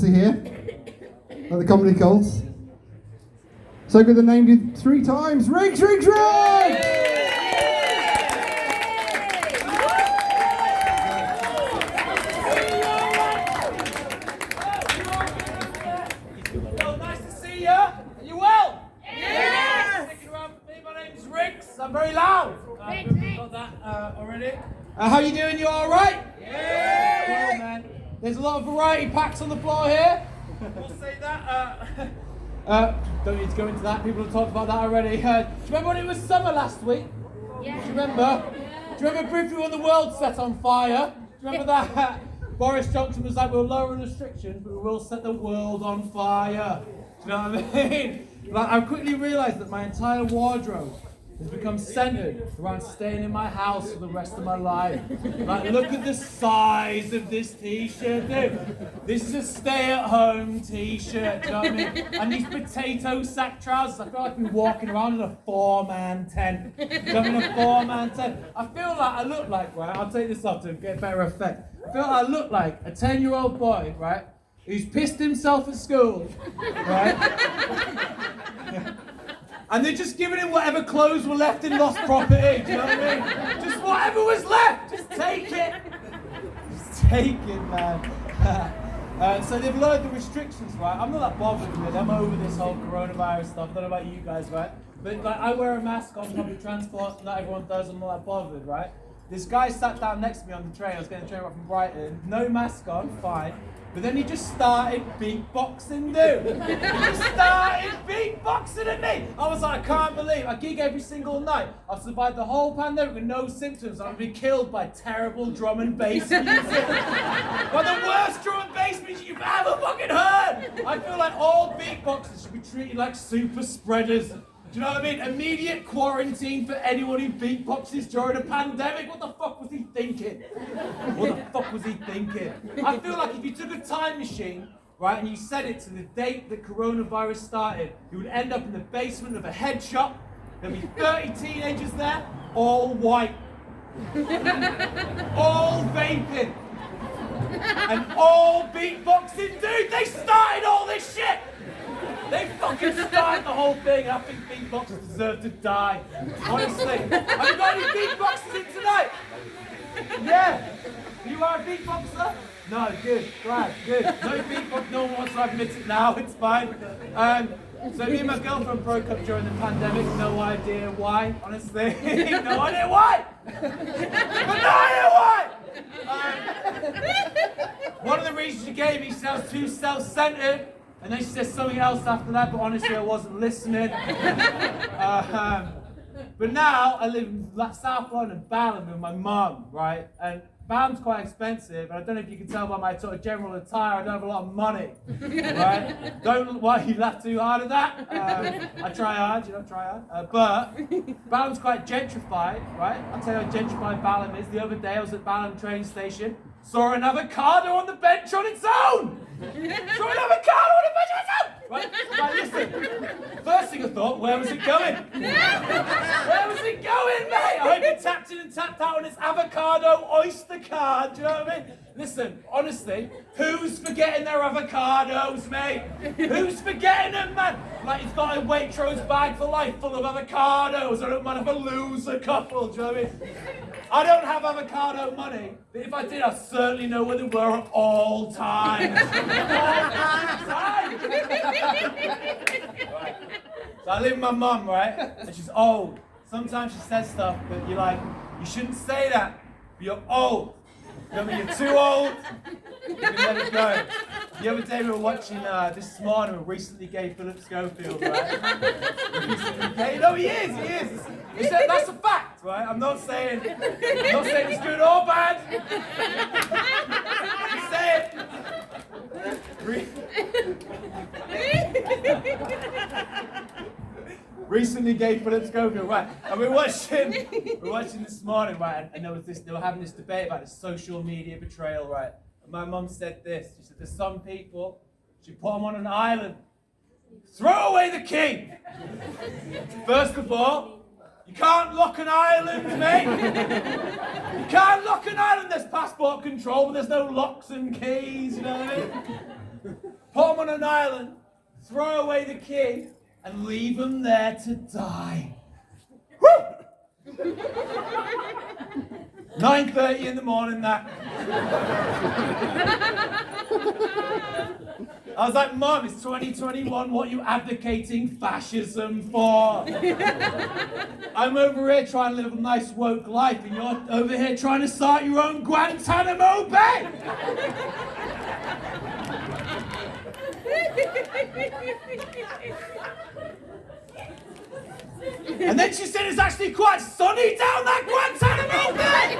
Here at the Comedy Cults. So good they named you 3 times. Riggs! Well, nice to see you. Are you well? Yes! Sticking around for me. My name's Riggs. I'm very loud. We've got that already. How you doing? You all right? Yeah! Well, man. There's a lot of variety packs on the floor here. We'll say that. Don't need to go into that. People have talked about that already. Do you remember when it was summer last week? Yeah. Do you remember? Do you remember briefly when the world set on fire? Do you remember that? Boris Johnson was like, we'll lower restrictions, but we will set the world on fire. Do you know what I mean? Like, I quickly realised that my entire wardrobe has become centered around staying in my house for the rest of my life. Like, look at the size of this t-shirt, dude. This is a stay-at-home t-shirt, do you know what I mean? And these potato sack trousers, I feel like I've been walking around in a 4-man tent. You know what I mean? A 4-man tent. I feel like I look like, right, I'll take this off to get a better effect. I feel like I look like a 10-year-old boy, right, who's pissed himself at school, right? And they're just giving him whatever clothes were left in lost property, do you know what I mean? Just whatever was left, just take it. Just take it, man. So they've lowered the restrictions, right? I'm not that bothered with it. I'm over this whole coronavirus stuff. I don't know about you guys, right? But like, I wear a mask on public transport. Not everyone does. I'm not that bothered, right? This guy sat down next to me on the train. I was getting the train right from Brighton. No mask on, fine. But then he just started beatboxing, dude. He just started beatboxing at me. I was like, I can't believe I gig every single night. I've survived the whole pandemic with no symptoms. I'm being killed by terrible drum and bass music. By the worst drum and bass music you've ever fucking heard. I feel like all beatboxers should be treated like super spreaders. Do you know what I mean? Immediate quarantine for anyone who beatboxes during a pandemic. What the fuck was he thinking? What the fuck was he thinking? I feel like if you took a time machine, right, and you set it to the date that coronavirus started, you would end up in the basement of a head shop. There'd be 30 teenagers there, all white. All vaping. And all beatboxing. Dude, they started all this shit! They fucking started the whole thing. I think beatboxers deserve to die. Honestly. Have you got any beatboxers in tonight? Yeah. You are a beatboxer? No, good. Glad. Good. No beatbox. No one wants to admit it now. It's fine. So me and my girlfriend broke up during the pandemic. No idea why. Honestly. No idea why. But no idea why. One of the reasons she gave me, she sounds too self-centered. And then she says something else after that, but honestly I wasn't listening. But now I live in South London, Balham, with my mum, right? And Balham's quite expensive, and I don't know if you can tell by my sort of general attire, I don't have a lot of money, right? Don't why you laugh too hard at that. I try hard, you know, try hard. But Balham's quite gentrified, right? I'll tell you how gentrified Balham is. The other day I was at Balham train station, saw an avocado on the bench on its own! Saw an avocado on the bench on its own! Right, listen. First thing I thought, where was it going? Where was it going, mate? I hope it tapped in and tapped out on its avocado oyster card, do you know what I mean? Listen, honestly, who's forgetting their avocados, mate? Who's forgetting them, man? Like, he's got a Waitrose bag for life full of avocados. I don't mind if I lose a couple, do you know what I mean? I don't have avocado money, but if I did, I certainly know where they were at all times. All times! Right. So I live with my mum, right? And she's old. Sometimes she says stuff, but you're like, you shouldn't say that, but you're old. You know what I mean? You're too old. You can let it go. The other day we were watching this morning, a recently gay Philip Schofield, right? Recently gay. No, he is. That's a fact, right? I'm not saying it's good or bad. Just say it. Recently gay Philip Schofield, right? And we're watching this morning, right? And they were having this debate about the social media betrayal, right? And my mum said this. She said, there's some people, she put them on an island. Throw away the key. First of all, you can't lock an island, mate. You can't lock an island. There's passport control, but there's no locks and keys, you know what I mean? bomb on an island, throw away the kid, and leave him there to die. Woo! 9:30 in the morning, that. I was like, Mum, it's 2021, what are you advocating fascism for? I'm over here trying to live a nice woke life, and you're over here trying to start your own Guantanamo Bay! And then she said it's actually quite sunny down that Guantanamo Bay!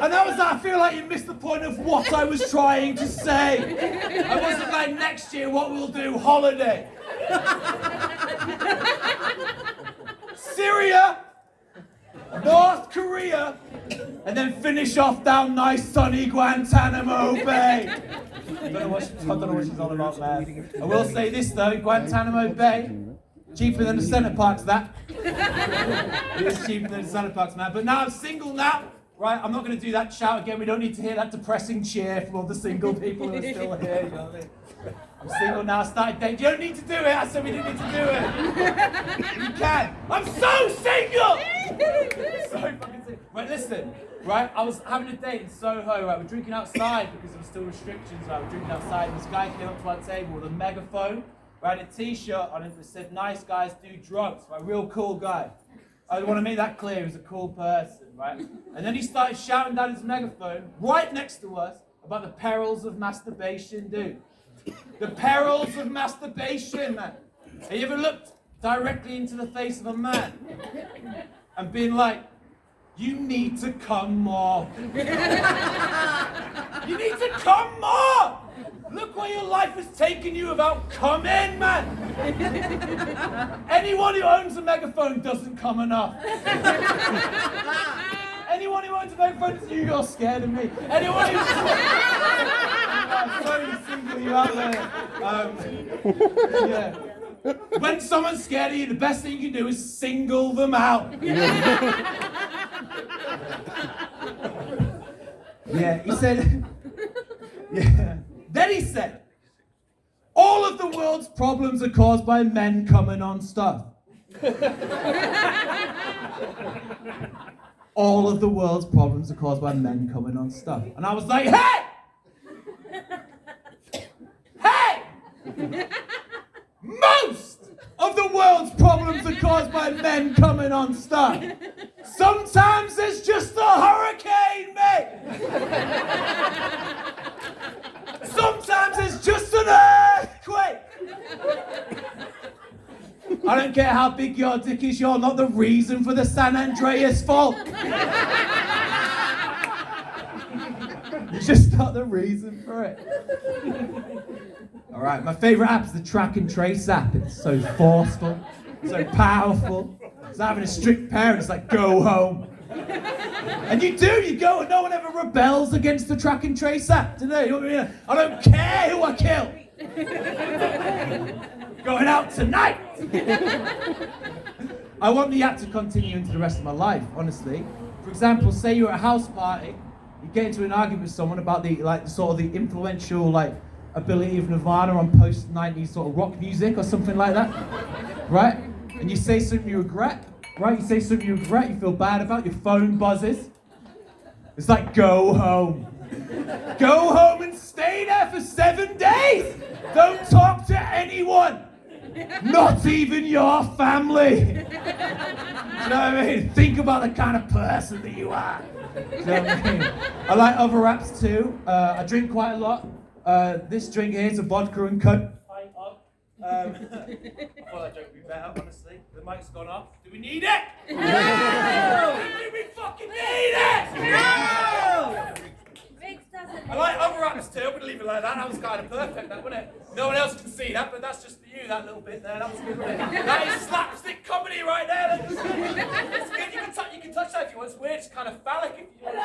And I was like, I feel like you missed the point of what I was trying to say. I wasn't like, next year what we'll do, holiday. Syria, North Korea, and then finish off down nice sunny Guantanamo Bay. I don't know what she's on about there. I will say this though, Guantanamo Bay, cheaper than the Centre Parks, that. It is cheaper than the Centre Parks, man. But now I'm single now. Right, I'm not going to do that shout again. We don't need to hear that depressing cheer from all the single people who are still here. You know what I mean? I'm single now. I started dating. You don't need to do it. I said we didn't need to do it. You can. I'm so single. So fucking single. Right, listen. Right, I was having a date in Soho. Right, we're drinking outside because there were still restrictions. Right, we're drinking outside. And this guy came up to our table with a megaphone. Right, a T-shirt on it that said "Nice guys do drugs." Right, real cool guy. I want to make that clear. He's a cool person, right? And then he started shouting down his megaphone right next to us about the perils of masturbation, dude. The perils of masturbation, man. Have you ever looked directly into the face of a man and been like, you need to come more. You need to come more. Look where your life has taken you without coming, man. Anyone who owns a megaphone doesn't come enough. Anyone who owns a megaphone, you're scared of me. Anyone who's... I'm sorry to single you out there. Yeah. When someone's scared of you, the best thing you can do is single them out. Yeah, he said... Yeah. Then he said, all of the world's problems are caused by men coming on stuff. All of the world's problems are caused by men coming on stuff. And I was like, hey! Hey! Most of the world's problems are caused by men coming on stuff. Sometimes there's just a hurricane, mate! Sometimes it's just an earthquake! I don't care how big your dick is, you're not the reason for the San Andreas fault. You're just not the reason for it. Alright, my favourite app is the Track and Trace app. It's so forceful, so powerful. It's like having a strict parent, it's like, go home. And you go, and no one ever rebels against the Track and Trace app, do they? You know what I mean? I don't care who I kill. Going out tonight. I want the app to continue into the rest of my life, honestly. For example, say you're at a house party, you get into an argument with someone about the influential ability of Nirvana on post-90s sort of rock music or something like that, right? And you say something you regret. Right, you say something you regret, you feel bad about, your phone buzzes. It's like, go home. Go home and stay there for 7 days. Don't talk to anyone. Not even your family. You know what I mean? Think about the kind of person that you are. You know what I mean? I like other apps too. I drink quite a lot. This drink here is a vodka and Coke. I thought that joke would be better, honestly. The mic's gone off. Do we need it? No! Do we fucking need it? No! I like other apps too, I'm gonna leave it like that. That was kind of perfect, that, wasn't it? No one else can see that, but that's just for you, that little bit there. That was good, wasn't it? That is slapstick comedy right there. That's good. You can touch that if you want. It's weird, it's kind of phallic if you want.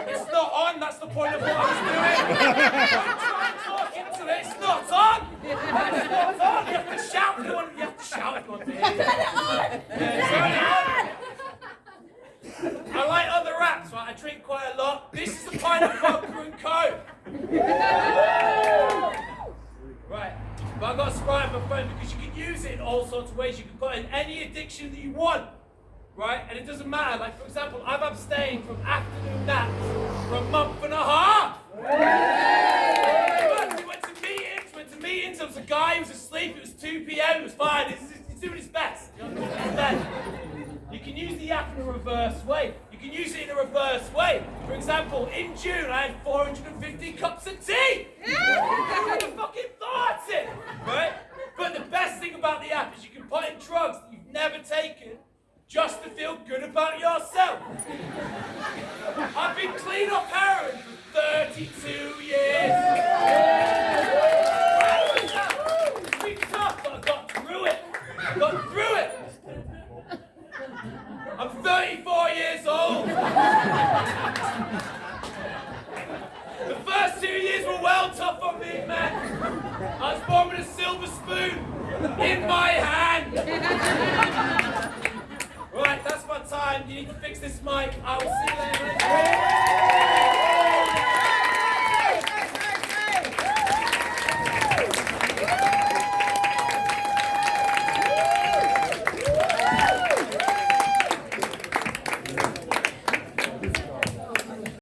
It's not on, that's the point of what I was doing. Don't try and talk into it, it's not on. It's not on. You have to shout if you want to hear it. Yeah, I like other apps, right? I drink quite a lot. This is a pint of vodka and Coke. Right, but I've got Sprite on my phone because you can use it in all sorts of ways. You can put in any addiction that you want, right? And it doesn't matter. Like, for example, I've abstained from afternoon naps for a month and a half. We went to meetings, there was a guy who was asleep, it was 2 p.m, it was fine, he's doing his best. You can use the app in a reverse way. You can use it in a reverse way. For example, in June, I had 450 cups of tea! Who would have fucking thought it? Right? But the best thing about the app is you can put in drugs that you've never taken just to feel good about yourself. I've been clean off heroin for 32 years. It's been tough, but I got through it. I'm 34 years old. The first 2 years were well tough on me, man. I was born with a silver spoon in my hand. Right, that's my time. You need to fix this mic. I will see you later.